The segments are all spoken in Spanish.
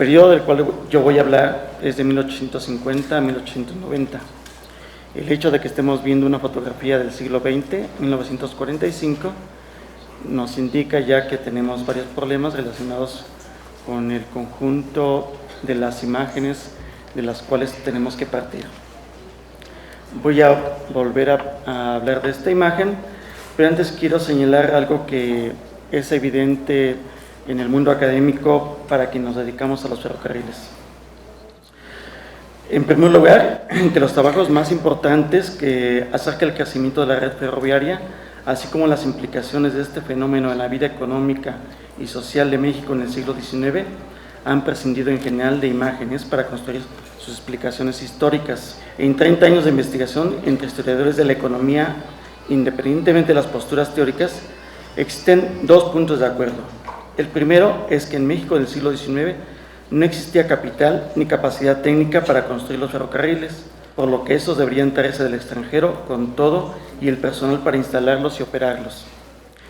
periodo del cual yo voy a hablar es de 1850 a 1890. El hecho de que estemos viendo una fotografía del siglo XX, 1945, nos indica ya que tenemos varios problemas relacionados con el conjunto de las imágenes de las cuales tenemos que partir. Voy a volver a hablar de esta imagen, pero antes quiero señalar algo que es evidente en el mundo académico para quienes nos dedicamos a los ferrocarriles. En primer lugar, que los trabajos más importantes que acerca del crecimiento de la red ferroviaria, así como las implicaciones de este fenómeno en la vida económica y social de México en el siglo XIX, han prescindido en general de imágenes para construir sus explicaciones históricas. En 30 años de investigación entre historiadores de la economía, independientemente de las posturas teóricas, existen dos puntos de acuerdo. El primero es que en México del siglo XIX no existía capital ni capacidad técnica para construir los ferrocarriles, por lo que estos deberían traerse del extranjero con todo y el personal para instalarlos y operarlos.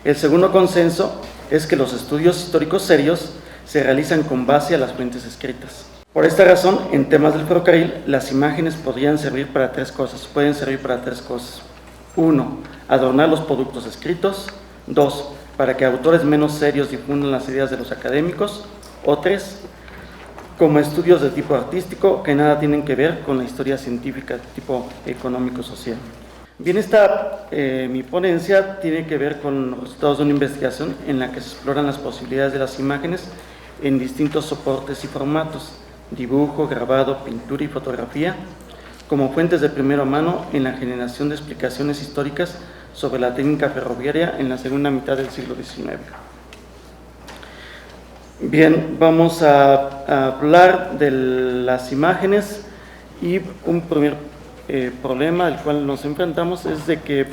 El segundo consenso es que los estudios históricos serios se realizan con base a las fuentes escritas. Por esta razón, en temas del ferrocarril, las imágenes podrían servir para tres cosas, Uno, adornar los productos escritos. Dos, para que autores menos serios difundan las ideas de los académicos. O tres, como estudios de tipo artístico que nada tienen que ver con la historia científica de tipo económico-social. Bien, mi ponencia tiene que ver con los resultados de una investigación en la que se exploran las posibilidades de las imágenes en distintos soportes y formatos, dibujo, grabado, pintura y fotografía, como fuentes de primera mano en la generación de explicaciones históricas sobre la técnica ferroviaria en la segunda mitad del siglo XIX. Bien, vamos a hablar de las imágenes y un primer problema al cual nos enfrentamos es de que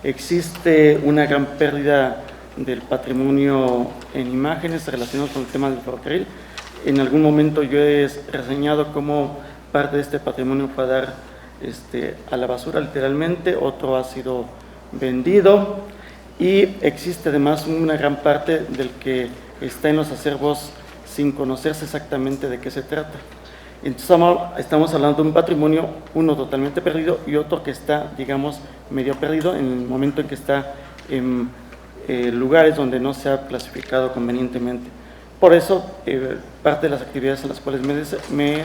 existe una gran pérdida del patrimonio en imágenes relacionados con el tema del ferrocarril. En algún momento yo he reseñado cómo parte de este patrimonio fue a dar a la basura literalmente, otro ha sido vendido y existe además una gran parte del que está en los acervos sin conocerse exactamente de qué se trata. Entonces estamos hablando de un patrimonio, uno totalmente perdido y otro que está, digamos, medio perdido en el momento en que está en lugares donde no se ha clasificado convenientemente. Por eso, parte de las actividades a las cuales me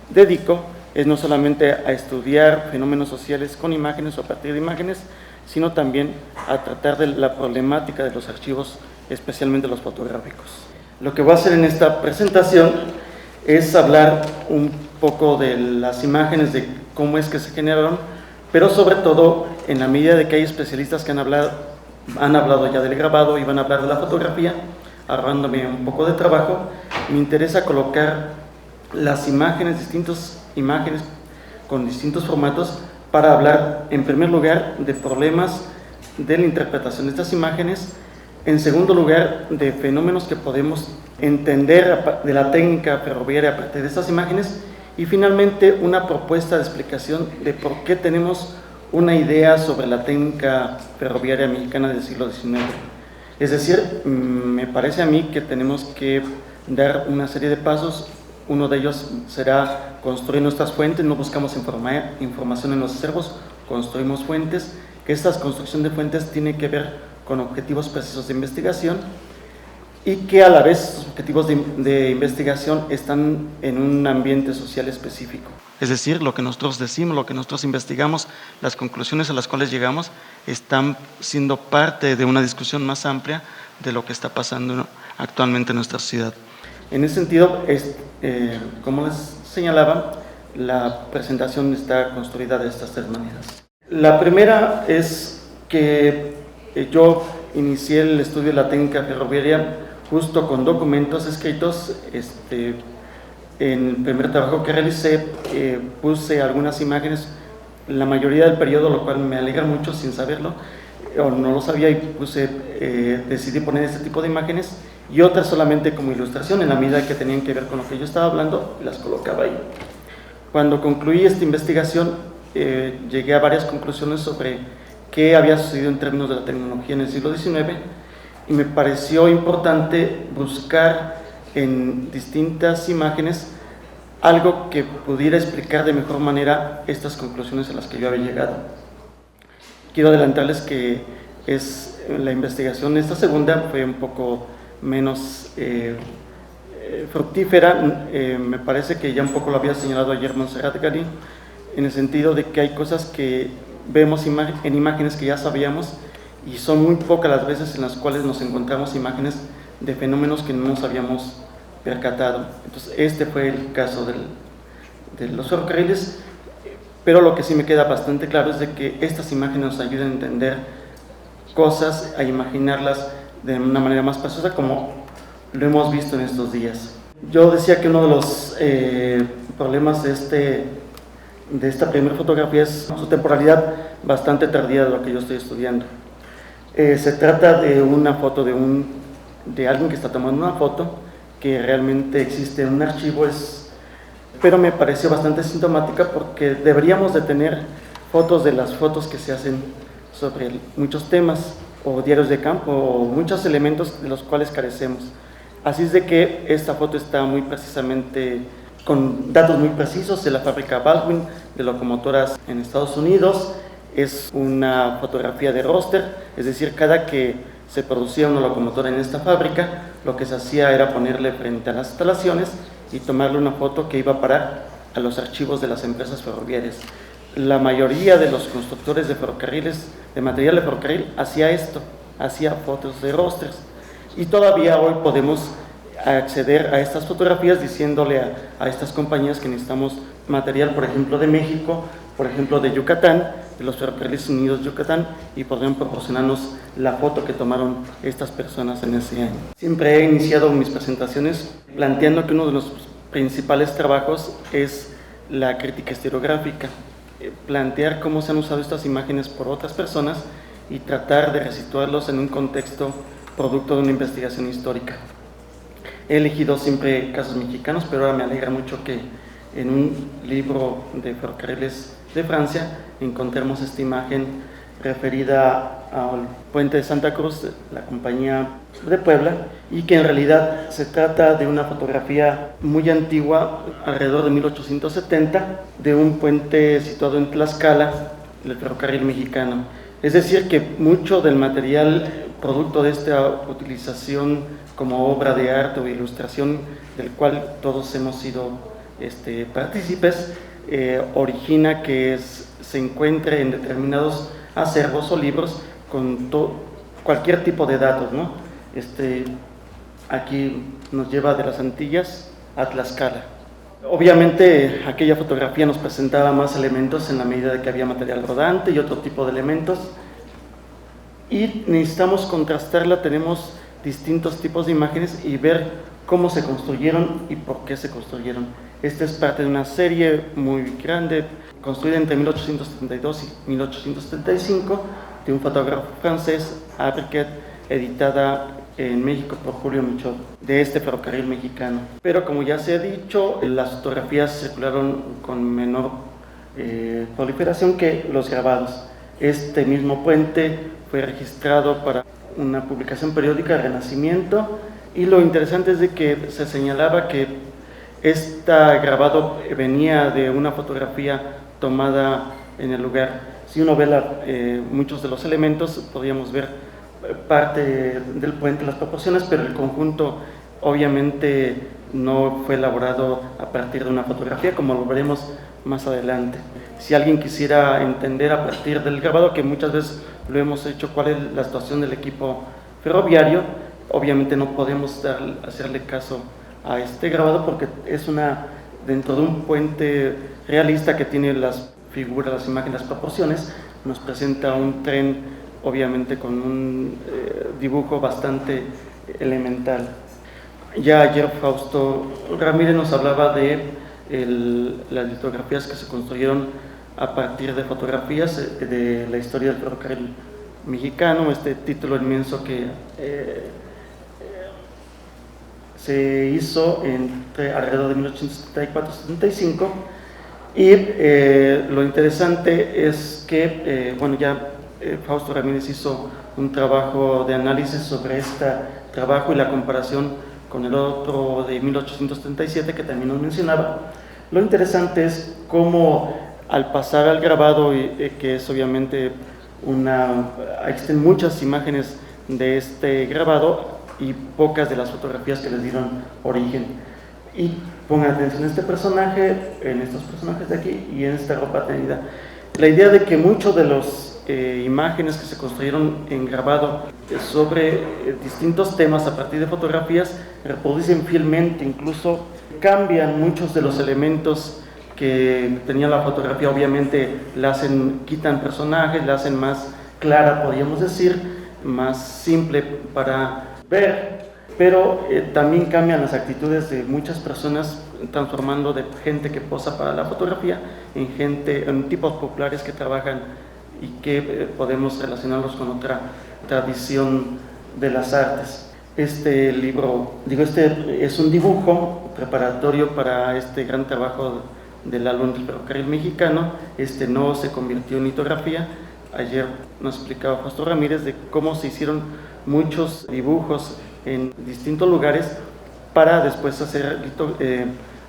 dedico es no solamente a estudiar fenómenos sociales con imágenes o a partir de imágenes, sino también a tratar de la problemática de los archivos, especialmente los fotográficos. Lo que voy a hacer en esta presentación es hablar un poco de las imágenes, de cómo es que se generaron, pero sobre todo, en la medida de que hay especialistas que han hablado ya del grabado y van a hablar de la fotografía, ahorrándome un poco de trabajo, me interesa colocar las imágenes, distintas imágenes con distintos formatos, para hablar en primer lugar de problemas de la interpretación de estas imágenes, en segundo lugar de fenómenos que podemos entender de la técnica ferroviaria a partir de estas imágenes y finalmente una propuesta de explicación de por qué tenemos una idea sobre la técnica ferroviaria mexicana del siglo XIX. Es decir, me parece a mí que tenemos que dar una serie de pasos. Uno de ellos será construir nuestras fuentes, no buscamos información en los acervos, construimos fuentes, que esta construcción de fuentes tiene que ver con objetivos precisos de investigación y que a la vez estos objetivos de investigación están en un ambiente social específico. Es decir, lo que nosotros decimos, lo que nosotros investigamos, las conclusiones a las cuales llegamos están siendo parte de una discusión más amplia de lo que está pasando actualmente en nuestra sociedad. En ese sentido, como les señalaba, la presentación está construida de estas tres maneras. La primera es que yo inicié el estudio de la técnica ferroviaria justo con documentos escritos. En el primer trabajo que realicé puse algunas imágenes, la mayoría del periodo, lo cual me alegra mucho sin saberlo, o no lo sabía y decidí poner este tipo de imágenes y otras solamente como ilustración en la medida que tenían que ver con lo que yo estaba hablando, las colocaba ahí. Cuando concluí esta investigación llegué a varias conclusiones sobre qué había sucedido en términos de la tecnología en el siglo XIX y me pareció importante buscar en distintas imágenes algo que pudiera explicar de mejor manera estas conclusiones a las que yo había llegado. Quiero adelantarles que la investigación, esta segunda, fue un poco menos fructífera. Me parece que ya un poco lo había señalado ayer Montserrat Gali, en el sentido de que hay cosas que vemos en imágenes que ya sabíamos, y son muy pocas las veces en las cuales nos encontramos imágenes de fenómenos que no nos habíamos percatado. Entonces, este fue el caso de los ferrocarriles, pero lo que sí me queda bastante claro es de que estas imágenes nos ayudan a entender cosas, a imaginarlas de una manera más precisa, como lo hemos visto en estos días. Yo decía que uno de los problemas de esta primera fotografía es su temporalidad bastante tardía de lo que yo estoy estudiando. Se trata de una foto de alguien que está tomando una foto que realmente existe en un archivo, pero me pareció bastante sintomática porque deberíamos de tener fotos de las fotos que se hacen sobre muchos temas o diarios de campo o muchos elementos de los cuales carecemos. Así es de que esta foto está muy precisamente con datos muy precisos de la fábrica Baldwin de locomotoras en Estados Unidos. Es una fotografía de roster, es decir, cada que se producía una locomotora en esta fábrica, lo que se hacía era ponerle frente a las instalaciones y tomarle una foto que iba a parar a los archivos de las empresas ferroviarias. La mayoría de los constructores de ferrocarriles, de material de ferrocarril, hacía esto, hacía fotos de rosters. Y todavía hoy podemos acceder a estas fotografías diciéndole a estas compañías que necesitamos material, por ejemplo, de México, por ejemplo, de Yucatán, de los Ferrocarriles Unidos Yucatán, y podrían proporcionarnos la foto que tomaron estas personas en ese año. Siempre he iniciado mis presentaciones planteando que uno de los principales trabajos es la crítica historiográfica, plantear cómo se han usado estas imágenes por otras personas y tratar de resituarlos en un contexto producto de una investigación histórica. He elegido siempre casos mexicanos, pero ahora me alegra mucho que en un libro de ferrocarriles de Francia encontremos esta imagen referida al puente de Santa Cruz, la compañía de Puebla, y que en realidad se trata de una fotografía muy antigua, alrededor de 1870, de un puente situado en Tlaxcala, del ferrocarril mexicano. Es decir, que mucho del material producto de esta utilización como obra de arte o ilustración, del cual todos hemos sido partícipes, origina que se encuentre en determinados acervos o libros con cualquier tipo de datos, ¿no? Aquí nos lleva de las Antillas a Tlaxcala. Obviamente aquella fotografía nos presentaba más elementos en la medida de que había material rodante y otro tipo de elementos, y necesitamos contrastarla. Tenemos distintos tipos de imágenes y ver cómo se construyeron y por qué se construyeron. Esta es parte de una serie muy grande, construida entre 1872 y 1875, de un fotógrafo francés, Abriquet, editada en México por Julio Michaud, de este ferrocarril mexicano. Pero como ya se ha dicho, las fotografías circularon con menor proliferación que los grabados. Este mismo puente fue registrado para una publicación periódica, Renacimiento, y lo interesante es de que se señalaba que este grabado venía de una fotografía tomada en el lugar. Si uno ve muchos de los elementos, podríamos ver parte del puente, las proporciones, pero el conjunto obviamente no fue elaborado a partir de una fotografía, como lo veremos más adelante. Si alguien quisiera entender a partir del grabado, que muchas veces lo hemos hecho, cuál es la situación del equipo ferroviario, obviamente no podemos hacerle caso a este grabado porque es dentro de un puente realista que tiene las figuras, las imágenes, las proporciones, nos presenta un tren obviamente con un dibujo bastante elemental. Ya ayer Fausto Ramírez nos hablaba de las litografías que se construyeron a partir de fotografías de la historia del ferrocarril mexicano, este título inmenso que se hizo alrededor de 1874-75, y lo interesante es que, Fausto Ramírez hizo un trabajo de análisis sobre este trabajo y la comparación con el otro de 1837 que también nos mencionaba. Lo interesante es cómo al pasar al grabado, que es obviamente existen muchas imágenes de este grabado y pocas de las fotografías que les dieron origen. Y pongan atención a este personaje, en estos personajes de aquí y en esta ropa tenida. La idea de que muchos de los imágenes que se construyeron en grabado sobre distintos temas a partir de fotografías reproducen fielmente, incluso cambian muchos de los elementos que tenía la fotografía, obviamente quitan personajes, la hacen más clara, podríamos decir, más simple para ver, pero también cambian las actitudes de muchas personas, transformando de gente que posa para la fotografía en tipos populares que trabajan y que podemos relacionarlos con otra tradición de las artes. Este libro, este es un dibujo preparatorio para este gran trabajo del álbum del ferrocarril mexicano. No se convirtió en litografía. Ayer nos explicaba Fausto Ramírez de cómo se hicieron muchos dibujos en distintos lugares para después hacer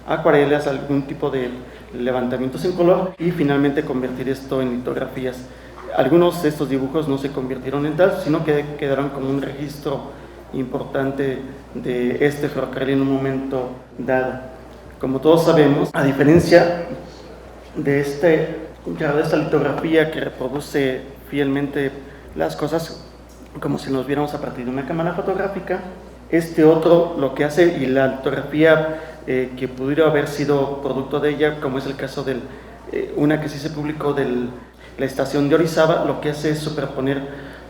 acuarelas, algún tipo de levantamientos en color y finalmente convertir esto en litografías. Algunos de estos dibujos no se convirtieron en tal, sino que quedaron como un registro importante de este ferrocarril en un momento dado. Como todos sabemos, a diferencia de esta litografía que reproduce fielmente las cosas como si nos viéramos a partir de una cámara fotográfica, otro lo que hace, y la litografía que pudiera haber sido producto de ella, como es el caso de una que sí se publicó de la estación de Orizaba, lo que hace es superponer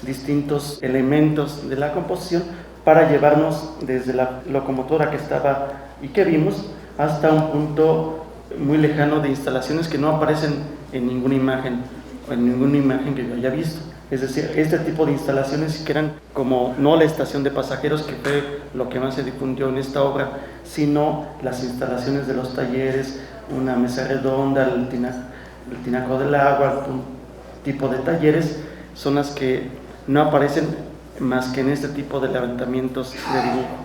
distintos elementos de la composición para llevarnos desde la locomotora que estaba y que vimos hasta un punto muy lejano de instalaciones que no aparecen en ninguna imagen o en ninguna imagen que yo haya visto. Es decir, este tipo de instalaciones que eran como no la estación de pasajeros, que fue lo que más se difundió en esta obra, sino las instalaciones de los talleres, una mesa redonda, el tinaco del agua, un tipo de talleres, son las que no aparecen más que en este tipo de levantamientos de dibujo.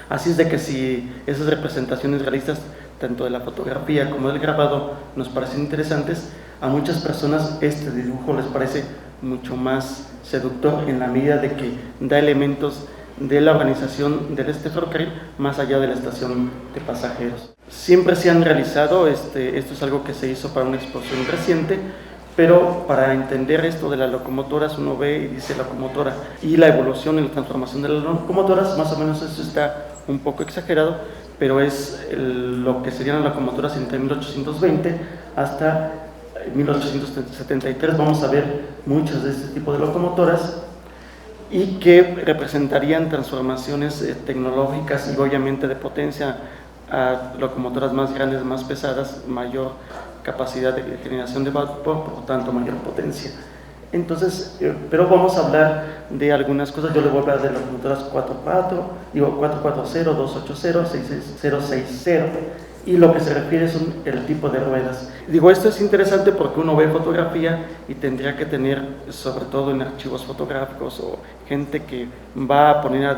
Así es de que si esas representaciones realistas, tanto de la fotografía como del grabado, nos parecen interesantes, a muchas personas este dibujo les parece mucho más seductor en la medida de que da elementos de la organización del ferrocarril más allá de la estación de pasajeros. Siempre se han realizado, esto es algo que se hizo para una exposición reciente, pero para entender esto de las locomotoras uno ve y dice locomotora y la evolución y la transformación de las locomotoras, más o menos eso está un poco exagerado, pero es lo que serían las locomotoras entre 1820 hasta 1873. Vamos a ver muchas de este tipo de locomotoras y que representarían transformaciones tecnológicas y obviamente de potencia a locomotoras más grandes, más pesadas, mayor capacidad de generación de vapor, por lo tanto mayor potencia. Entonces, pero vamos a hablar de algunas cosas. Yo le voy a hablar de las locomotoras 440, 280, 66060, y lo que se refiere es el tipo de ruedas. Esto es interesante porque uno ve fotografía y tendría que tener, sobre todo en archivos fotográficos o gente que va a poner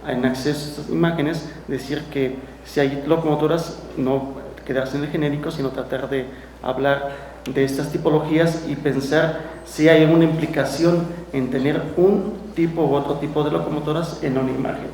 en acceso a estas imágenes, decir que si hay locomotoras, no quedarse en el genérico, sino tratar de hablar de estas tipologías y pensar si hay una implicación en tener un tipo u otro tipo de locomotoras en una imagen.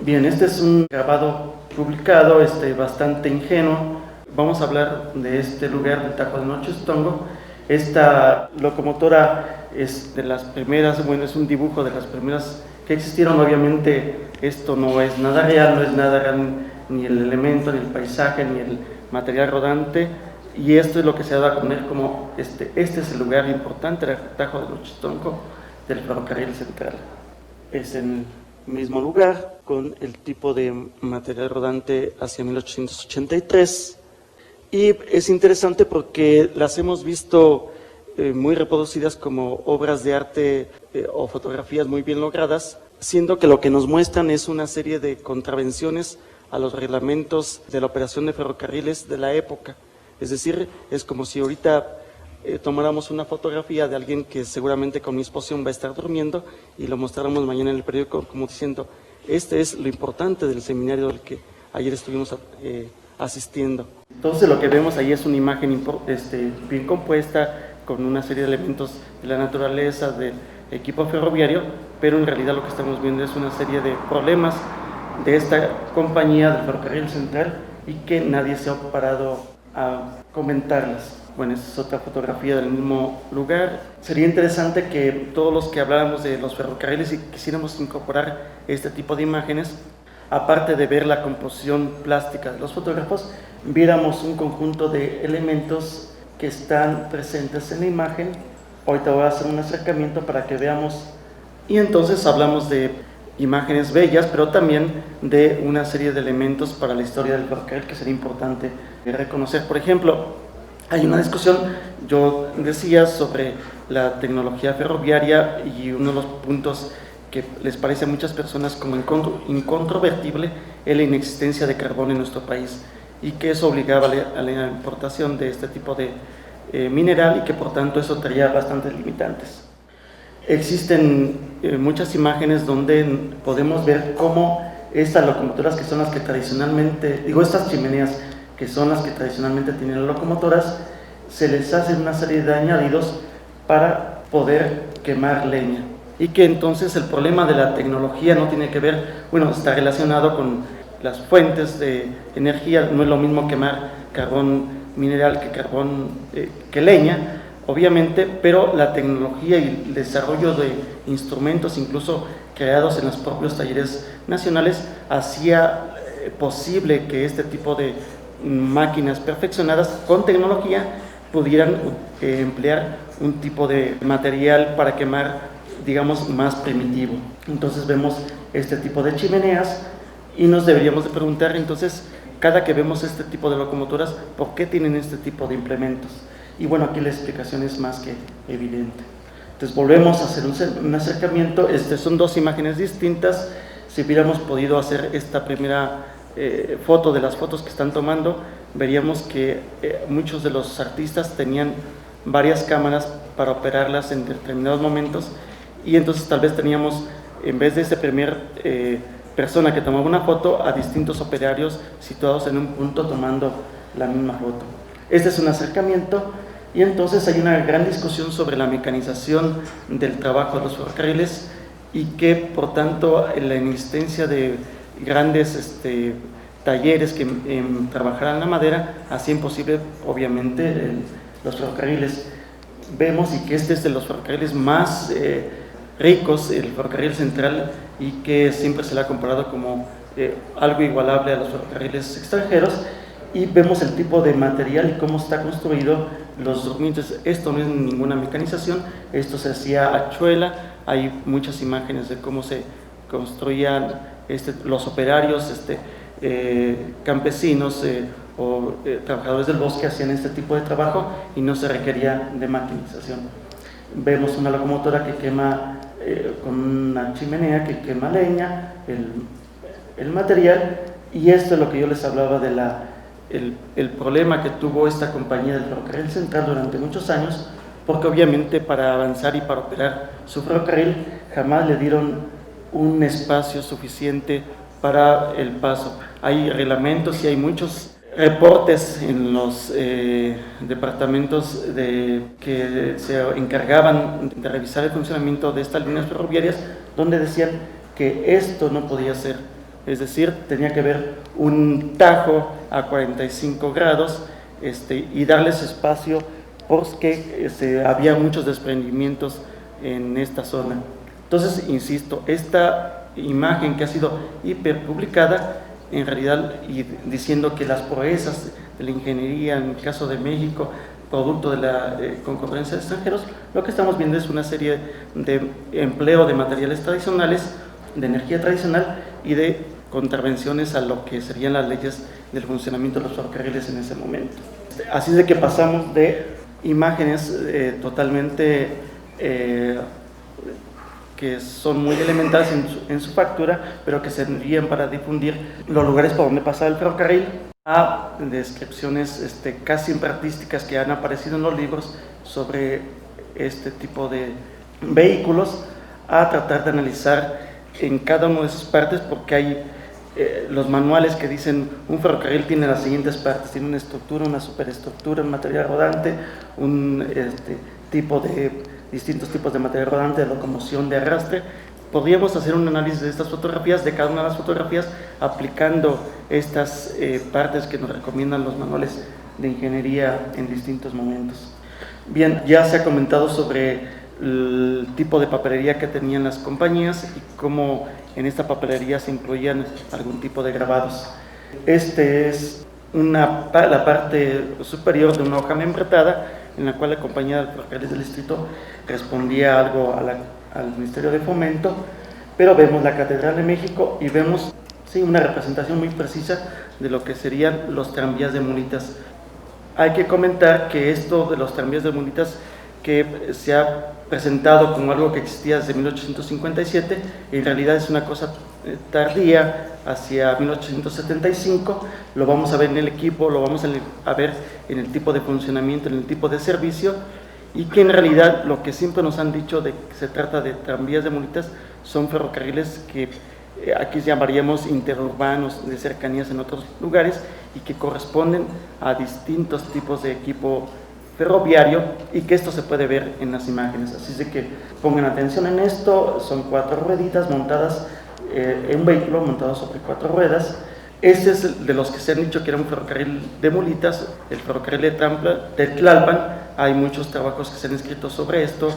Bien, este es un grabado publicado, bastante ingenuo. Vamos a hablar de este lugar del Tajo de Nochistongo. Esta locomotora es de las primeras, bueno, es un dibujo de las primeras que existieron. Obviamente esto no es nada real, ni el elemento, ni el paisaje, ni el material rodante, y esto es lo que se da a poner como este es el lugar importante del Tajo de Nochistongo del ferrocarril central. Es en el mismo lugar, con el tipo de material rodante hacia 1883, y es interesante porque las hemos visto muy reproducidas como obras de arte o fotografías muy bien logradas, siendo que lo que nos muestran es una serie de contravenciones a los reglamentos de la operación de ferrocarriles de la época. Es decir, es como si ahorita tomáramos una fotografía de alguien que seguramente con mi exposición va a estar durmiendo y lo mostráramos mañana en el periódico como diciendo, Este es lo importante del seminario al que ayer estuvimos asistiendo. Entonces lo que vemos ahí es una imagen bien compuesta, con una serie de elementos de la naturaleza, del equipo ferroviario, pero en realidad lo que estamos viendo es una serie de problemas de esta compañía del Ferrocarril Central y que nadie se ha parado a comentarlas. Bueno, esta es otra fotografía del mismo lugar. Sería interesante que todos los que habláramos de los ferrocarriles y quisiéramos incorporar este tipo de imágenes, aparte de ver la composición plástica de los fotógrafos, viéramos un conjunto de elementos que están presentes en la imagen. Ahorita voy a hacer un acercamiento para que veamos, y entonces hablamos de imágenes bellas, pero también de una serie de elementos para la historia del ferrocarril que sería importante reconocer. Por ejemplo, hay una discusión, yo decía, sobre la tecnología ferroviaria, y uno de los puntos que les parece a muchas personas como incontrovertible es la inexistencia de carbón en nuestro país, y que eso obligaba a la importación de este tipo de mineral, y que por tanto eso traía bastantes limitantes. Existen muchas imágenes donde podemos ver cómo estas locomotoras, que son las que tradicionalmente, estas chimeneas, que son las que tradicionalmente tienen las locomotoras, se les hace una serie de añadidos para poder quemar leña. Y que entonces el problema de la tecnología no tiene que ver, está relacionado con las fuentes de energía. No es lo mismo quemar carbón mineral que carbón que leña, obviamente, pero la tecnología y el desarrollo de instrumentos, incluso creados en los propios talleres nacionales, hacía posible que este tipo de máquinas perfeccionadas con tecnología pudieran emplear un tipo de material para quemar, más primitivo. Entonces vemos este tipo de chimeneas y nos deberíamos de preguntar, entonces, cada que vemos este tipo de locomotoras, ¿por qué tienen este tipo de implementos? Y bueno, aquí la explicación es más que evidente. Entonces volvemos a hacer un acercamiento. Son dos imágenes distintas. Si hubiéramos podido hacer esta primera foto de las fotos que están tomando, veríamos que muchos de los artistas tenían varias cámaras para operarlas en determinados momentos, y entonces tal vez teníamos, en vez de ese primer persona que tomaba una foto, a distintos operarios situados en un punto tomando la misma foto. Este es un acercamiento, y entonces hay una gran discusión sobre la mecanización del trabajo de los ferrocarriles, y que por tanto la inexistencia de grandes talleres que trabajaran la madera hacía imposible, obviamente, los ferrocarriles. Vemos, y que este es de los ferrocarriles más ricos, el Ferrocarril Central, y que siempre se le ha comparado como algo igualable a los ferrocarriles extranjeros, y vemos el tipo de material y cómo está construido los durmientes. Esto no es ninguna mecanización, esto se hacía a chuela. Hay muchas imágenes de cómo se construían los operarios, campesinos o trabajadores del bosque hacían este tipo de trabajo y no se requería de maquinización. Vemos una locomotora que quema con una chimenea que quema leña, el material, y esto es lo que yo les hablaba de el problema que tuvo esta compañía del Ferrocarril Central durante muchos años, porque obviamente para avanzar y para operar su ferrocarril jamás le dieron un espacio suficiente para el paso. Hay reglamentos y hay muchos reportes en los departamentos que se encargaban de revisar el funcionamiento de estas líneas ferroviarias, donde decían que esto no podía ser, es decir, tenía que haber un tajo a 45 grados y darles espacio, porque había muchos desprendimientos en esta zona. Entonces, insisto, esta imagen que ha sido hiperpublicada, en realidad, y diciendo que las proezas de la ingeniería en el caso de México, producto de la concurrencia de extranjeros, lo que estamos viendo es una serie de empleo de materiales tradicionales, de energía tradicional y de contravenciones a lo que serían las leyes del funcionamiento de los ferrocarriles en ese momento. Así de que pasamos de imágenes totalmente que son muy elementales en su factura, pero que servían para difundir los lugares por donde pasaba el ferrocarril, a descripciones casi siempre artísticas que han aparecido en los libros sobre este tipo de vehículos, a tratar de analizar en cada una de sus partes, porque hay los manuales que dicen un ferrocarril tiene las siguientes partes, tiene una estructura, una superestructura, un material rodante, distintos tipos de material rodante, de locomoción, de arrastre. Podríamos hacer un análisis de estas fotografías, de cada una de las fotografías, aplicando estas partes que nos recomiendan los manuales de ingeniería en distintos momentos. Bien, ya se ha comentado sobre el tipo de papelería que tenían las compañías y cómo en esta papelería se incluían algún tipo de grabados. Este es la parte superior de una hoja membretada en la cual la compañía de ferrocarriles del distrito respondía algo al Ministerio de Fomento, pero vemos la Catedral de México y vemos una representación muy precisa de lo que serían los tranvías de mulitas. Hay que comentar que esto de los tranvías de mulitas, que se ha presentado como algo que existía desde 1857, en realidad es una cosa tardía, hacia 1875, lo vamos a ver en el equipo, lo vamos a ver en el tipo de funcionamiento, en el tipo de servicio, y que en realidad lo que siempre nos han dicho de que se trata de tranvías de mulitas son ferrocarriles que aquí llamaríamos interurbanos, de cercanías en otros lugares, y que corresponden a distintos tipos de equipo ferroviario, y que esto se puede ver en las imágenes. Así es de que pongan atención en esto. Son 4 rueditas montadas en un vehículo montado sobre 4 ruedas. Este es de los que se han dicho que era un ferrocarril de mulitas, el ferrocarril de Tlalpan. Hay muchos trabajos que se han escrito sobre esto,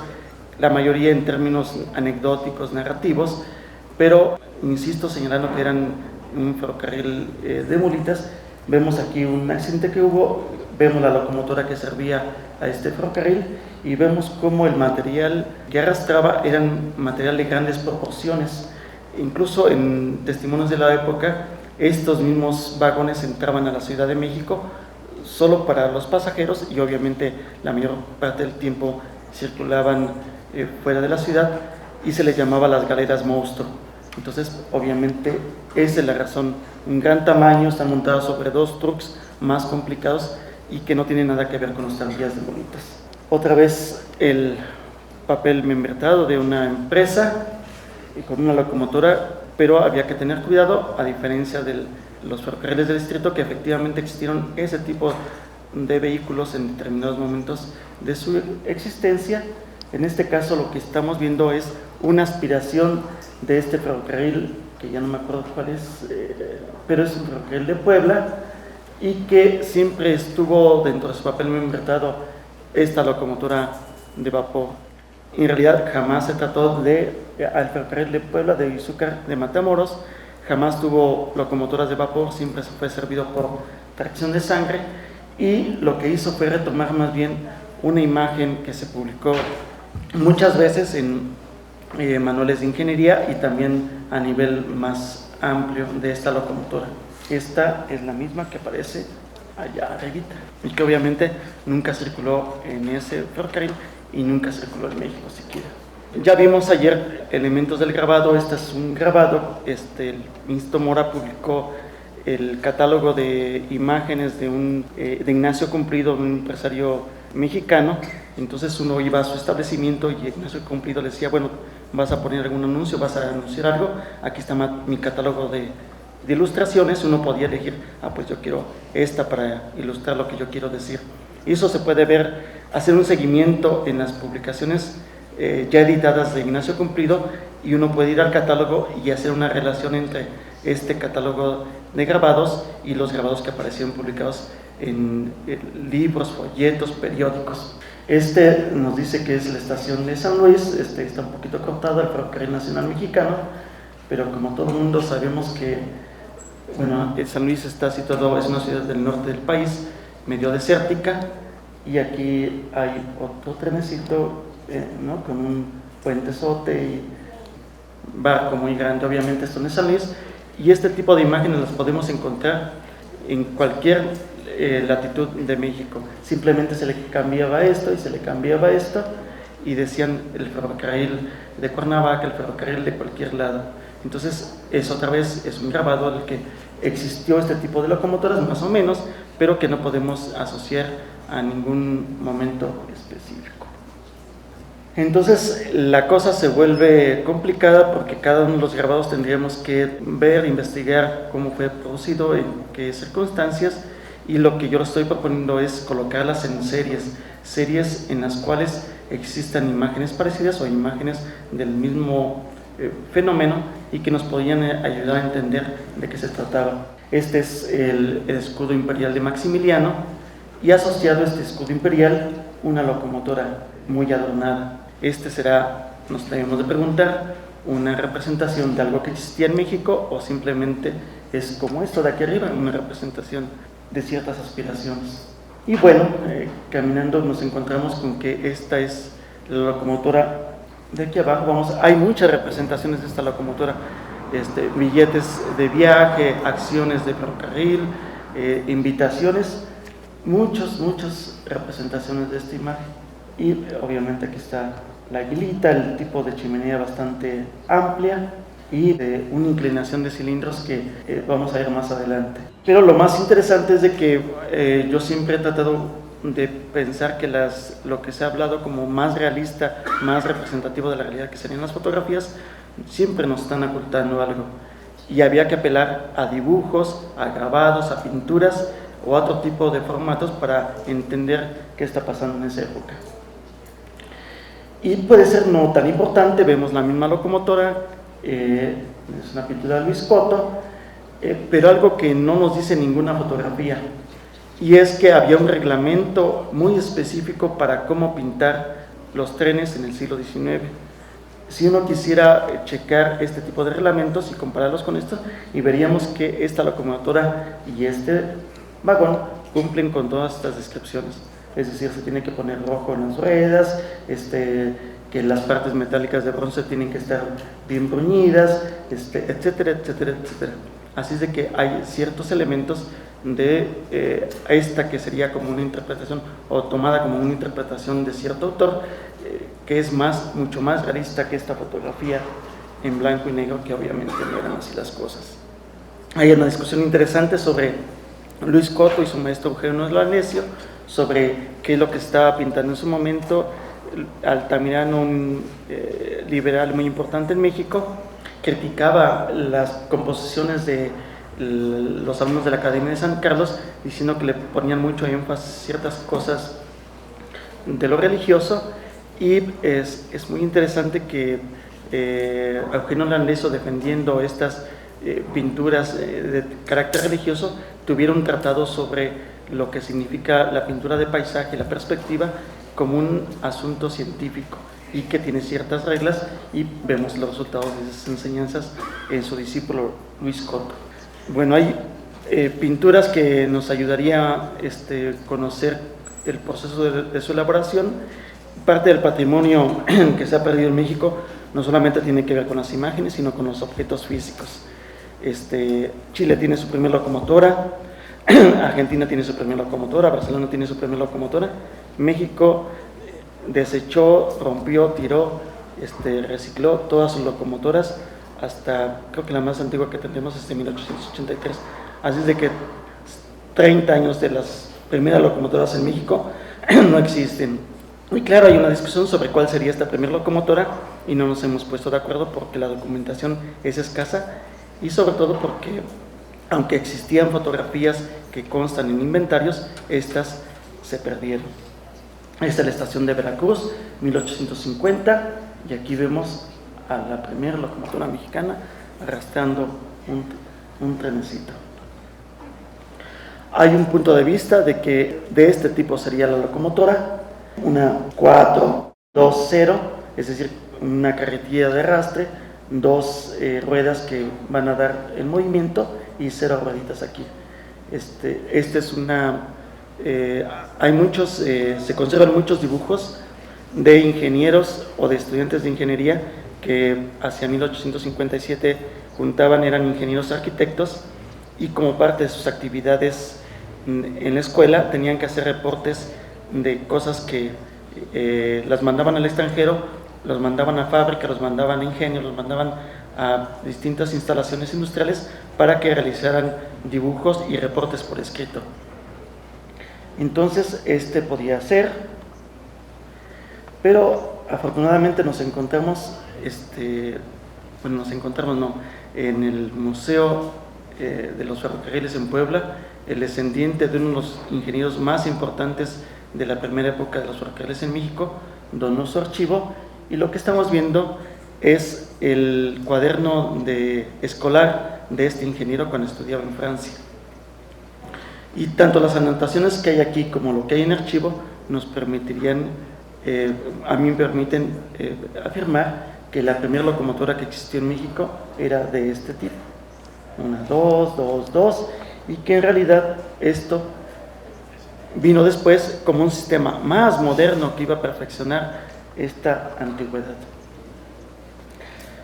la mayoría en términos anecdóticos, narrativos, pero insisto, señalando que eran un ferrocarril de mulitas. Vemos aquí un accidente que hubo, vemos la locomotora que servía a este ferrocarril y vemos cómo el material que arrastraba era un material de grandes proporciones. Incluso en testimonios de la época, estos mismos vagones entraban a la Ciudad de México solo para los pasajeros y obviamente la mayor parte del tiempo circulaban fuera de la ciudad, y se les llamaba las galeras monstruo. Entonces, obviamente, esa es la razón. Un gran tamaño, están montados sobre 2 trucks más complicados y que no tienen nada que ver con los tranvías de mulitas. Otra vez el papel membretado de una empresa con una locomotora, pero había que tener cuidado, a diferencia de los ferrocarriles del distrito, que efectivamente existieron ese tipo de vehículos en determinados momentos de su existencia. En este caso lo que estamos viendo es una aspiración de este ferrocarril, que ya no me acuerdo cuál es, pero es un ferrocarril de Puebla, y que siempre estuvo dentro de su papel membretado esta locomotora de vapor. En realidad jamás se trató al ferrocarril de Puebla, de Izúcar, de Matamoros, jamás tuvo locomotoras de vapor, siempre se fue servido por tracción de sangre, y lo que hizo fue retomar más bien una imagen que se publicó muchas veces en manuales de ingeniería y también a nivel más amplio de esta locomotora. Esta es la misma que aparece allá arribita y que obviamente nunca circuló en ese ferrocarril y nunca circuló en México siquiera. Ya vimos ayer elementos del grabado. Este es un grabado. El Instituto Mora publicó el catálogo de imágenes de Ignacio Cumplido, un empresario mexicano. Entonces uno iba a su establecimiento y Ignacio Cumplido le decía: bueno, vas a poner algún anuncio, vas a anunciar algo, aquí está mi catálogo de ilustraciones. Uno podía elegir, pues yo quiero esta para ilustrar lo que yo quiero decir. Y eso se puede ver, hacer un seguimiento en las publicaciones ya editadas de Ignacio Cumplido, y uno puede ir al catálogo y hacer una relación entre este catálogo de grabados y los grabados que aparecieron publicados en libros, folletos, periódicos. Nos dice que es la estación de San Luis. Está un poquito cortado, el Ferrocarril Nacional Mexicano, pero como todo el mundo sabemos que San Luis está situado, es una ciudad del norte del país, medio desértica, y aquí hay otro trenecito con un puentezote y barco muy grande. Obviamente esto no es San Luis, y este tipo de imágenes las podemos encontrar en cualquier latitud de México. Simplemente se le cambiaba esto y se le cambiaba esto, y decían el ferrocarril de Cuernavaca, el ferrocarril de cualquier lado. Entonces otra vez es un grabado al que existió este tipo de locomotoras más o menos, pero que no podemos asociar a ningún momento específico. Entonces la cosa se vuelve complicada porque cada uno de los grabados tendríamos que ver, investigar cómo fue producido, en qué circunstancias, y lo que yo estoy proponiendo es colocarlas en series en las cuales existan imágenes parecidas o imágenes del mismo fenómeno y que nos podían ayudar a entender de qué se trataba. Este es el escudo imperial de Maximiliano, y asociado a este escudo imperial una locomotora muy adornada. Este será, nos debemos de preguntar, una representación de algo que existía en México o simplemente es como esto de aquí arriba, una representación de ciertas aspiraciones. Y bueno, caminando nos encontramos con que esta es la locomotora de aquí abajo. Hay muchas representaciones de esta locomotora, billetes de viaje, acciones de ferrocarril, invitaciones, muchas representaciones de esta imagen. Y obviamente aquí está la aguilita, el tipo de chimenea bastante amplia y de una inclinación de cilindros que vamos a ver más adelante. Pero lo más interesante es de que yo siempre he tratado de pensar que lo que se ha hablado como más realista, más representativo de la realidad que serían las fotografías, siempre nos están ocultando algo. Y había que apelar a dibujos, a grabados, a pinturas o a otro tipo de formatos para entender qué está pasando en esa época. Y puede ser no tan importante, vemos la misma locomotora, es una pintura de Luis Coto, pero algo que no nos dice ninguna fotografía, y es que había un reglamento muy específico para cómo pintar los trenes en el siglo XIX. Si uno quisiera checar este tipo de reglamentos y compararlos con esto, y veríamos que esta locomotora y este vagón cumplen con todas estas descripciones. Es decir, se tiene que poner rojo en las ruedas, que las partes metálicas de bronce tienen que estar bien bruñidas, etcétera, etcétera, etcétera. Así es de que hay ciertos elementos de esta que sería como una interpretación o tomada como una interpretación de cierto autor, que es mucho más realista que esta fotografía en blanco y negro, que obviamente no eran así las cosas. Hay una discusión interesante sobre Luis Coto y su maestro Eugenio Lanesio, sobre qué es lo que estaba pintando en su momento. Altamirano, un liberal muy importante en México, criticaba las composiciones de los alumnos de la Academia de San Carlos, diciendo que le ponían mucho énfasis a ciertas cosas de lo religioso, y es muy interesante que Eugenio Lanesio, defendiendo estas pinturas de carácter religioso, tuviera un tratado sobre lo que significa la pintura de paisaje y la perspectiva como un asunto científico y que tiene ciertas reglas, y vemos los resultados de esas enseñanzas en su discípulo Luis Coto. Bueno, hay pinturas que nos ayudaría a conocer el proceso de su elaboración. Parte del patrimonio que se ha perdido en México no solamente tiene que ver con las imágenes, sino con los objetos físicos. Chile tiene su primera locomotora, Argentina tiene su primera locomotora, Barcelona tiene su primera locomotora, México desechó, rompió, tiró, recicló todas sus locomotoras, hasta creo que la más antigua que tenemos es de 1883. Así es de que 30 años de las primeras locomotoras en México no existen. Y claro, hay una discusión sobre cuál sería esta primera locomotora y no nos hemos puesto de acuerdo porque la documentación es escasa, y sobre todo porque, aunque existían fotografías que constan en inventarios, estas se perdieron. Esta es la estación de Veracruz, 1850, y aquí vemos a la primera locomotora mexicana arrastrando un trenecito. Hay un punto de vista de que de este tipo sería la locomotora, una 4-2-0, es decir, una carretilla de arrastre, dos ruedas que van a dar el movimiento y 0 rueditas aquí. Es una... se conservan muchos dibujos de ingenieros o de estudiantes de ingeniería que hacia 1857 eran ingenieros arquitectos, y como parte de sus actividades en la escuela tenían que hacer reportes de cosas que las mandaban al extranjero, los mandaban a fábrica, los mandaban a ingenios, los mandaban a distintas instalaciones industriales para que realizaran dibujos y reportes por escrito. Entonces podía ser, pero afortunadamente nos encontramos, en el Museo de los Ferrocarriles en Puebla, el descendiente de uno de los ingenieros más importantes de la primera época de los ferrocarriles en México, donó su archivo, y lo que estamos viendo es el cuaderno escolar de este ingeniero cuando estudiaba en Francia. Y tanto las anotaciones que hay aquí como lo que hay en archivo nos permitirían, a mí me permiten afirmar que la primera locomotora que existió en México era de este tipo, una 2, y que en realidad esto vino después como un sistema más moderno que iba a perfeccionar esta antigüedad.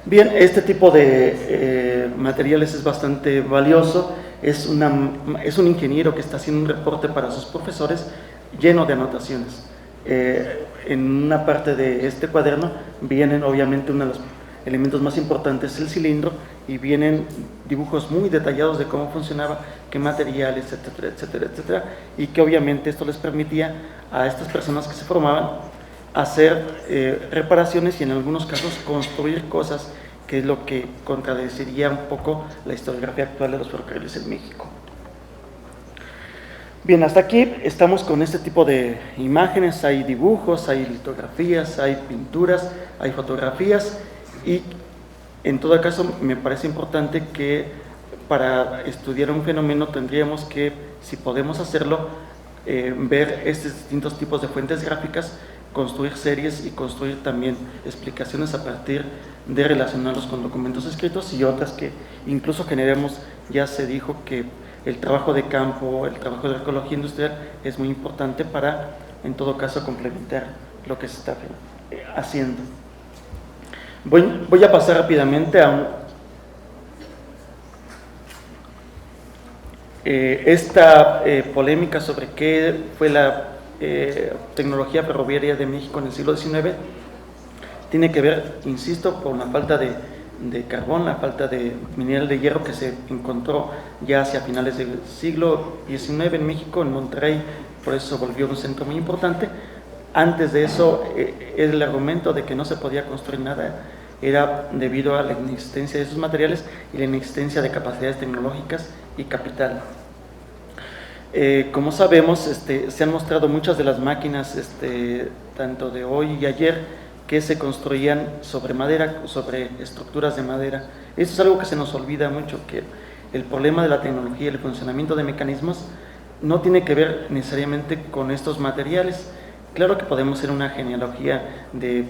Bien, este tipo de materiales es bastante valioso. Es un ingeniero que está haciendo un reporte para sus profesores lleno de anotaciones. En una parte de este cuaderno vienen, obviamente, uno de los elementos más importantes, el cilindro, y vienen dibujos muy detallados de cómo funcionaba, qué materiales, etcétera, etcétera, etcétera, y que obviamente esto les permitía a estas personas que se formaban hacer reparaciones y en algunos casos construir cosas, que es lo que contradeciría un poco la historiografía actual de los ferrocarriles en México. Bien, hasta aquí estamos con este tipo de imágenes. Hay dibujos, hay litografías, hay pinturas, hay fotografías, y en todo caso me parece importante que para estudiar un fenómeno tendríamos que, si podemos hacerlo, ver estos distintos tipos de fuentes gráficas, construir series y construir también explicaciones a partir de relacionarlos con documentos escritos y otras que incluso generemos. Ya se dijo que el trabajo de campo, el trabajo de arqueología industrial es muy importante para, en todo caso, complementar lo que se está haciendo. Voy a pasar rápidamente a esta polémica sobre qué fue la tecnología ferroviaria de México en el siglo XIX. Tiene que ver, insisto, con la falta de carbón, la falta de mineral de hierro que se encontró ya hacia finales del siglo XIX en México, en Monterrey, por eso se volvió un centro muy importante. Antes de eso, el argumento de que no se podía construir nada era debido a la inexistencia de esos materiales y la inexistencia de capacidades tecnológicas y capital. Como sabemos, se han mostrado muchas de las máquinas, tanto de hoy y ayer, que se construían sobre madera, sobre estructuras de madera. Eso es algo que se nos olvida mucho, que el problema de la tecnología y el funcionamiento de mecanismos no tiene que ver necesariamente con estos materiales. Claro que podemos hacer una genealogía de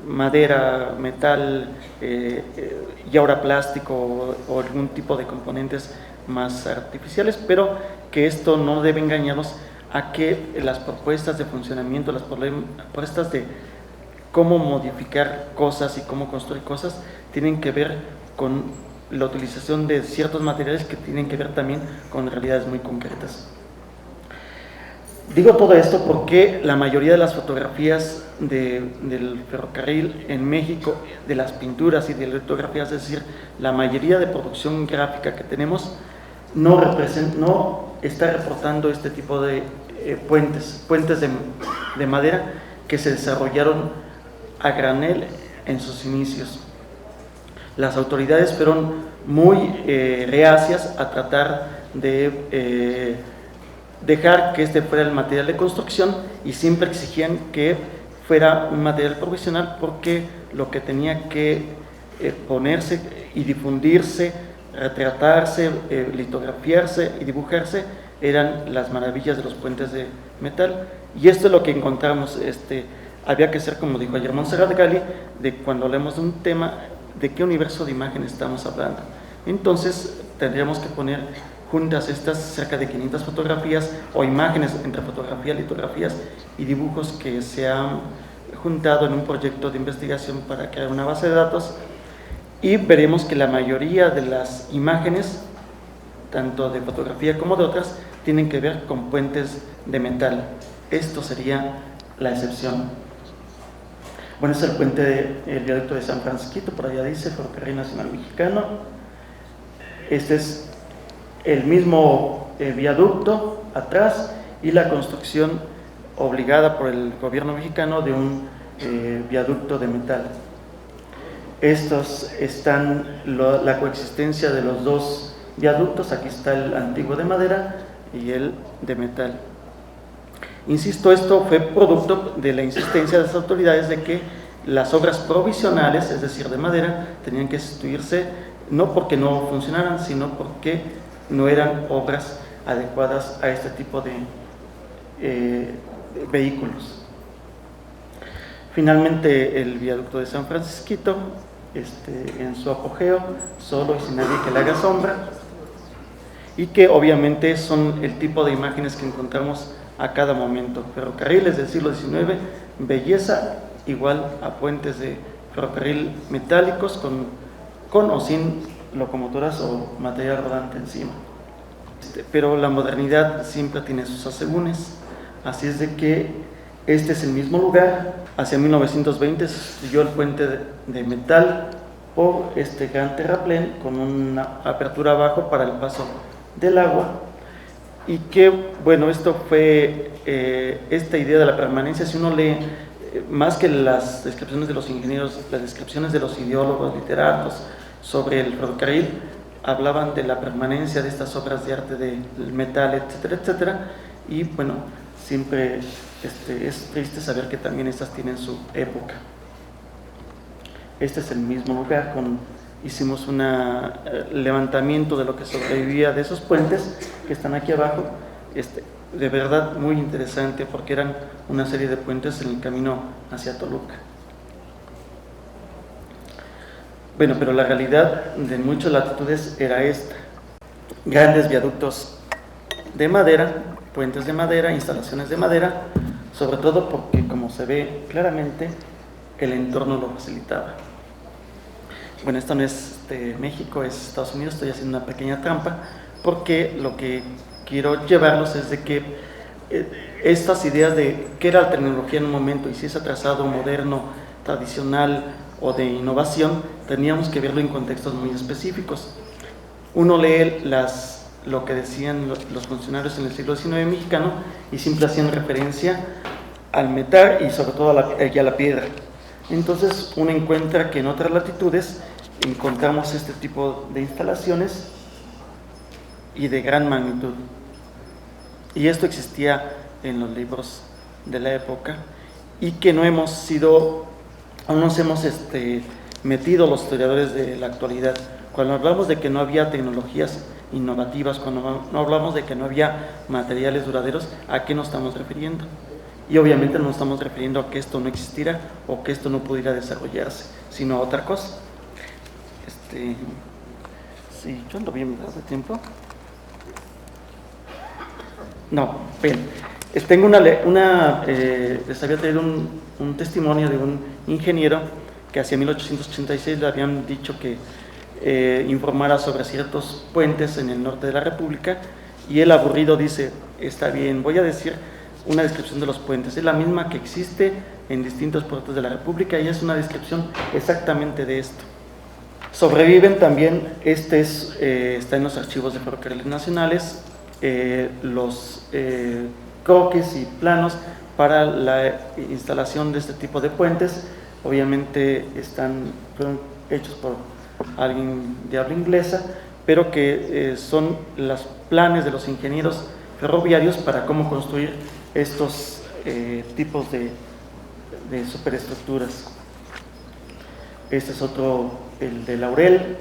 madera, metal y ahora plástico o algún tipo de componentes más artificiales, pero que esto no debe engañarnos a que las propuestas de funcionamiento, las propuestas de cómo modificar cosas y cómo construir cosas tienen que ver con la utilización de ciertos materiales que tienen que ver también con realidades muy concretas. Digo todo esto porque la mayoría de las fotografías del ferrocarril en México, de las pinturas y de las litografías, es decir, la mayoría de producción gráfica que tenemos, no está reportando este tipo de puentes de madera que se desarrollaron a granel en sus inicios. Las autoridades fueron muy reacias a tratar de dejar que este fuera el material de construcción y siempre exigían que fuera un material provisional, porque lo que tenía que ponerse y difundirse, retratarse, litografiarse y dibujarse eran las maravillas de los puentes de metal. Y esto es lo que encontramos. Había que ser, como dijo ayer Montserrat Gali, de cuando hablemos de un tema, de qué universo de imagen estamos hablando. Entonces tendríamos que poner juntas estas cerca de 500 fotografías o imágenes entre fotografías, litografías y dibujos que se han juntado en un proyecto de investigación para crear una base de datos, y veremos que la mayoría de las imágenes, tanto de fotografía como de otras, tienen que ver con puentes de metal. Esto sería la excepción. Bueno, es el puente del viaducto de San Francisquito, por allá dice Ferrocarril Nacional Mexicano. Este es el mismo viaducto atrás, y la construcción obligada por el gobierno mexicano de un viaducto de metal. Estos están la coexistencia de los dos viaductos. Aquí está el antiguo de madera y el de metal. Insisto, esto fue producto de la insistencia de las autoridades de que las obras provisionales, es decir, de madera, tenían que sustituirse no porque no funcionaran, sino porque no eran obras adecuadas a este tipo de vehículos. Finalmente, el viaducto de San Francisquito, en su apogeo, solo y sin nadie que le haga sombra, y que obviamente son el tipo de imágenes que encontramos a cada momento. Ferrocarriles del siglo XIX, belleza igual a puentes de ferrocarril metálicos con o sin locomotoras o material rodante encima. Pero la modernidad siempre tiene sus asegúnes, así es de que este es el mismo lugar. Hacia 1920 se sustituyó el puente de metal por este gran terraplén con una apertura abajo para el paso del agua, y que, bueno, esto fue esta idea de la permanencia. Si uno lee más que las descripciones de los ingenieros, las descripciones de los ideólogos, literatos sobre el ferrocarril, hablaban de la permanencia de estas obras de arte del metal, etcétera, etcétera, y bueno, siempre es triste saber que también estas tienen su época. Este es el mismo lugar, hicimos un levantamiento de lo que sobrevivía de esos puentes que están aquí abajo, de verdad muy interesante, porque eran una serie de puentes en el camino hacia Toluca. Bueno, pero la realidad de muchas latitudes era esta: grandes viaductos de madera, puentes de madera, instalaciones de madera, sobre todo porque, como se ve claramente, el entorno lo facilitaba. Bueno, esto no es México, es Estados Unidos. Estoy haciendo una pequeña trampa porque lo que quiero llevarlos es de que estas ideas de qué era la tecnología en un momento y si es atrasado, moderno, tradicional o de innovación, teníamos que verlo en contextos muy específicos. Uno lee lo que decían los funcionarios en el siglo XIX mexicano y siempre hacían referencia al metal y sobre todo a la piedra. Entonces uno encuentra que en otras latitudes encontramos este tipo de instalaciones y de gran magnitud, y esto existía en los libros de la época, y que no nos hemos metido los historiadores de la actualidad. Cuando hablamos de que no había tecnologías innovativas, cuando no hablamos de que no había materiales duraderos, ¿a qué nos estamos refiriendo? Y obviamente no nos estamos refiriendo a que esto no existiera o que esto no pudiera desarrollarse, sino a otra cosa. Sí, yo ando bien, ¿verdad? ¿De tiempo? No, bien. Tengo les había traído un testimonio de un ingeniero que hacia 1886 le habían dicho que informara sobre ciertos puentes en el norte de la República, y él, aburrido, dice: está bien, voy a decir una descripción de los puentes, es la misma que existe en distintos puertos de la República, y es una descripción exactamente de esto. Sobreviven también, está en los archivos de Ferrocarriles Nacionales, los croquis y planos para la instalación de este tipo de puentes. Obviamente fueron hechos por alguien de habla inglesa, pero que son los planes de los ingenieros ferroviarios para cómo construir estos tipos de superestructuras. Este es otro, el de Laurel,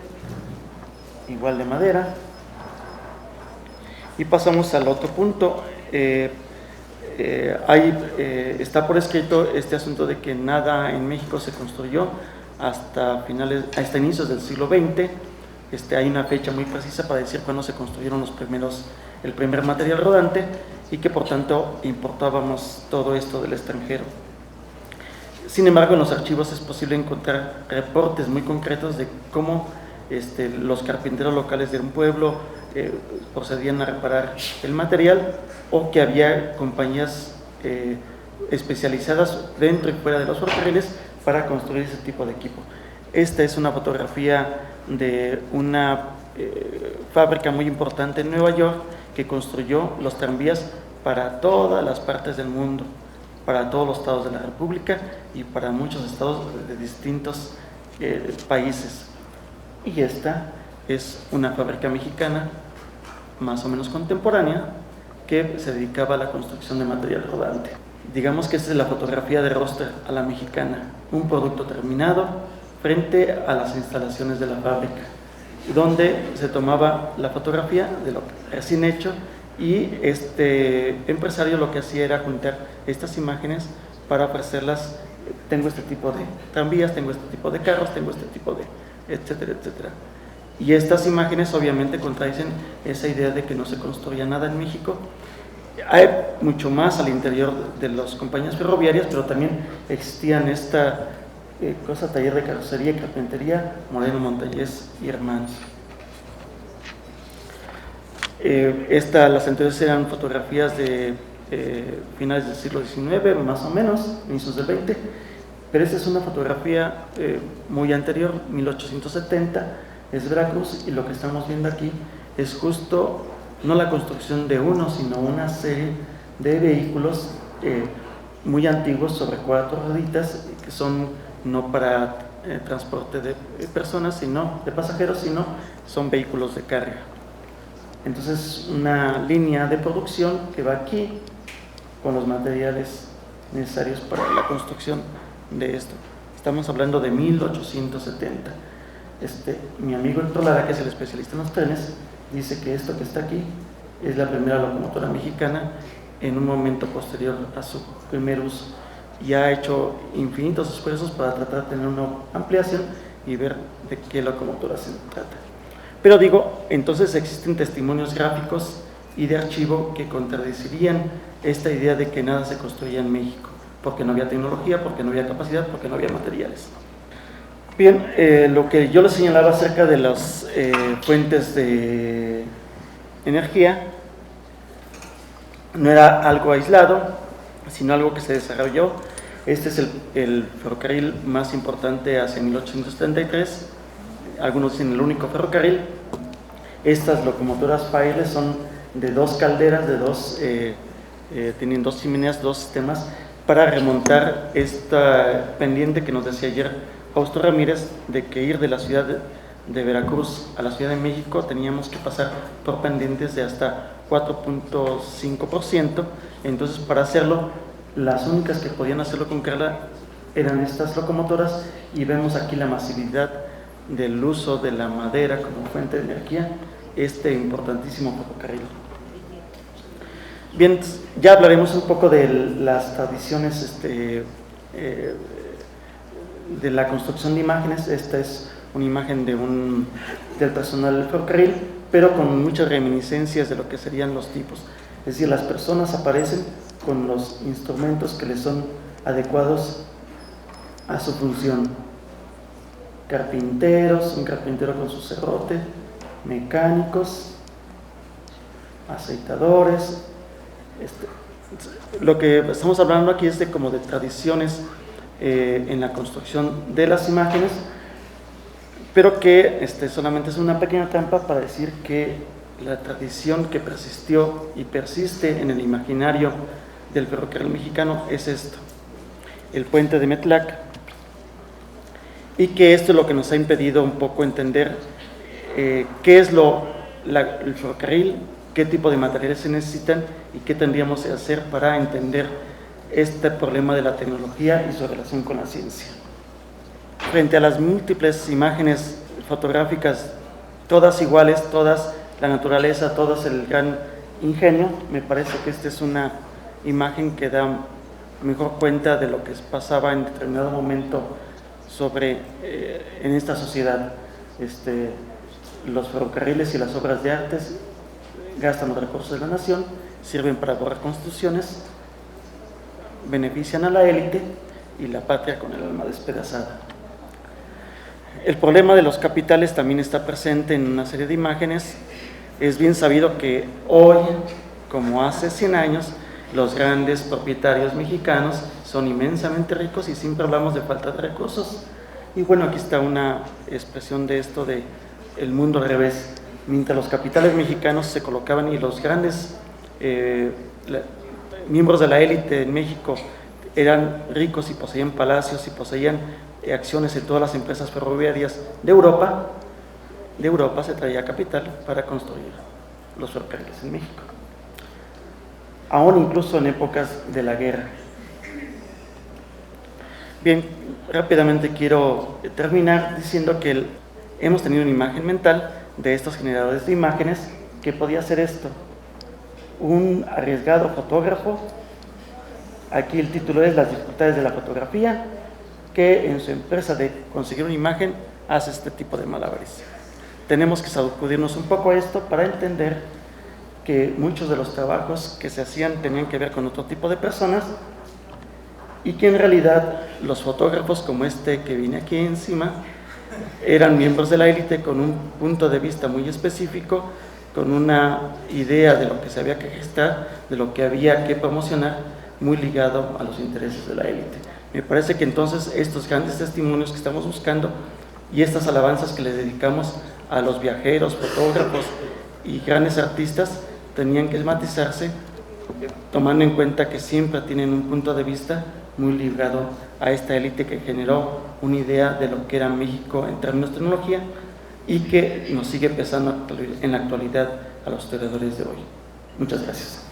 igual de madera. Y pasamos al otro punto. Está por escrito este asunto de que nada en México se construyó hasta inicios del siglo XX. Hay una fecha muy precisa para decir cuándo se construyeron el primer material rodante, y que por tanto importábamos todo esto del extranjero. Sin embargo, en los archivos es posible encontrar reportes muy concretos de cómo los carpinteros locales de un pueblo procedían a reparar el material, o que había compañías especializadas dentro y fuera de los ferrocarriles para construir ese tipo de equipo. Esta es una fotografía de una fábrica muy importante en Nueva York que construyó los tranvías para todas las partes del mundo. para todos los estados de la República y para muchos estados de distintos países. Y esta es una fábrica mexicana más o menos contemporánea que se dedicaba a la construcción de material rodante. Digamos que esta es la fotografía de roster a la mexicana, un producto terminado frente a las instalaciones de la fábrica, donde se tomaba la fotografía de lo recién hecho, y este empresario lo que hacía era juntar estas imágenes para ofrecerlas. Tengo este tipo de tranvías, tengo este tipo de carros, tengo este tipo de etcétera, etcétera. Y estas imágenes obviamente contradicen esa idea de que no se construía nada en México. Hay mucho más al interior de las compañías ferroviarias, pero también existían esta taller de carrocería y carpintería, Moreno Montañés y Hermanos. Las anteriores eran fotografías de finales del siglo XIX, más o menos, inicios del XX, pero esta es una fotografía muy anterior, 1870, es Veracruz, y lo que estamos viendo aquí es justo no la construcción de uno, sino una serie de vehículos muy antiguos sobre 4 rueditas, que son no para transporte de personas, sino de pasajeros, sino son vehículos de carga. Entonces, una línea de producción que va aquí con los materiales necesarios para la construcción de esto. Estamos hablando de 1870. Mi amigo Héctor Lara, que es el especialista en los trenes, dice que esto que está aquí es la primera locomotora mexicana en un momento posterior a su primer uso, y ha hecho infinitos esfuerzos para tratar de tener una ampliación y ver de qué locomotora se trata. Pero digo, entonces existen testimonios gráficos y de archivo que contradecirían esta idea de que nada se construía en México, porque no había tecnología, porque no había capacidad, porque no había materiales. Bien, lo que yo les señalaba acerca de las fuentes de energía no era algo aislado, sino algo que se desarrolló. Este es el ferrocarril más importante hacia 1873, algunos dicen el único ferrocarril. Estas locomotoras Fairless son de 2 calderas, tienen 2 chimeneas, 2 sistemas para remontar esta pendiente que nos decía ayer Fausto Ramírez, de que ir de la ciudad de Veracruz a la Ciudad de México teníamos que pasar por pendientes de hasta 4.5%. Entonces, para hacerlo, las únicas que podían hacerlo con carga eran estas locomotoras, y vemos aquí la masividad del uso de la madera como fuente de energía, importantísimo ferrocarril. Bien, ya hablaremos un poco de las tradiciones de la construcción de imágenes. Esta es una imagen del personal del ferrocarril, pero con muchas reminiscencias de lo que serían los tipos. Es decir, las personas aparecen con los instrumentos que les son adecuados a su función. Carpinteros, un carpintero con su serrote, mecánicos, aceitadores. Lo que estamos hablando aquí es como de tradiciones en la construcción de las imágenes, pero que solamente es una pequeña trampa para decir que la tradición que persistió y persiste en el imaginario del ferrocarril mexicano es esto: el puente de Metlac, y que esto es lo que nos ha impedido un poco entender qué es el ferrocarril, qué tipo de materiales se necesitan y qué tendríamos que hacer para entender este problema de la tecnología y su relación con la ciencia. Frente a las múltiples imágenes fotográficas, todas iguales, todas la naturaleza, todas el gran ingenio, me parece que esta es una imagen que da mejor cuenta de lo que pasaba en determinado momento en esta sociedad. Los ferrocarriles y las obras de artes gastan los recursos de la nación, sirven para borrar constituciones, benefician a la élite y la patria con el alma despedazada. El problema de los capitales también está presente en una serie de imágenes. Es bien sabido que hoy, como hace 100 años, los grandes propietarios mexicanos son inmensamente ricos y siempre hablamos de falta de recursos. Y bueno, aquí está una expresión de esto de el mundo al revés. Mientras los capitales mexicanos se colocaban y los grandes miembros de la élite en México eran ricos y poseían palacios y poseían acciones en todas las empresas ferroviarias de Europa se traía capital para construir los ferrocarriles en México, aún incluso en épocas de la guerra. Bien, rápidamente quiero terminar diciendo que hemos tenido una imagen mental de estos generadores de imágenes que podía ser esto: un arriesgado fotógrafo, aquí el título es Las dificultades de la fotografía, que en su empresa de conseguir una imagen hace este tipo de malabares. Tenemos que sacudirnos un poco a esto para entender que muchos de los trabajos que se hacían tenían que ver con otro tipo de personas y que en realidad los fotógrafos como este que viene aquí encima eran miembros de la élite con un punto de vista muy específico, con una idea de lo que se había que gestar, de lo que había que promocionar, muy ligado a los intereses de la élite. Me parece que entonces estos grandes testimonios que estamos buscando y estas alabanzas que le dedicamos a los viajeros, fotógrafos y grandes artistas tenían que matizarse, tomando en cuenta que siempre tienen un punto de vista muy ligado a esta élite que generó una idea de lo que era México en términos de tecnología y que nos sigue pesando en la actualidad a los historiadores de hoy. Muchas gracias.